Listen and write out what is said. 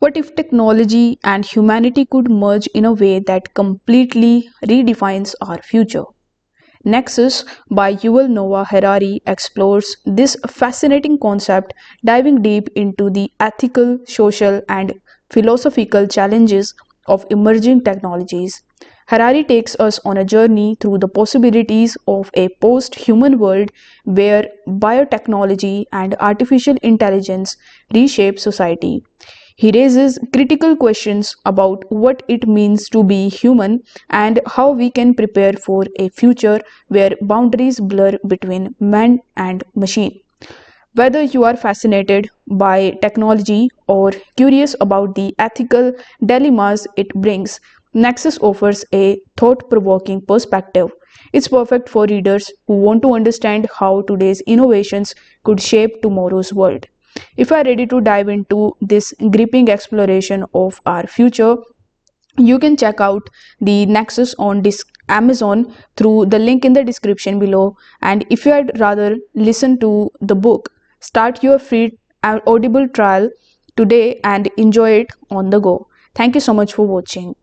What if technology and humanity could merge in a way that completely redefines our future? Nexus by Yuval Noah Harari explores this fascinating concept, diving deep into the ethical, social, and philosophical challenges of emerging technologies. Harari takes us on a journey through the possibilities of a post human world where biotechnology and artificial intelligence reshape society. He raises critical questions about what it means to be human and how we can prepare for a future where boundaries blur between man and machine. Whether you are fascinated by technology or curious about the ethical dilemmas it brings, Nexus offers a thought provoking perspective. It's perfect for readers who want to understand how today's innovations could shape tomorrow's world. If you are ready to dive into this gripping exploration of our future, you can check out the Nexus on Amazon through the link in the description below. And if you had rather listen to the book, start your free Audible trial today and enjoy it on the go. Thank you so much for watching.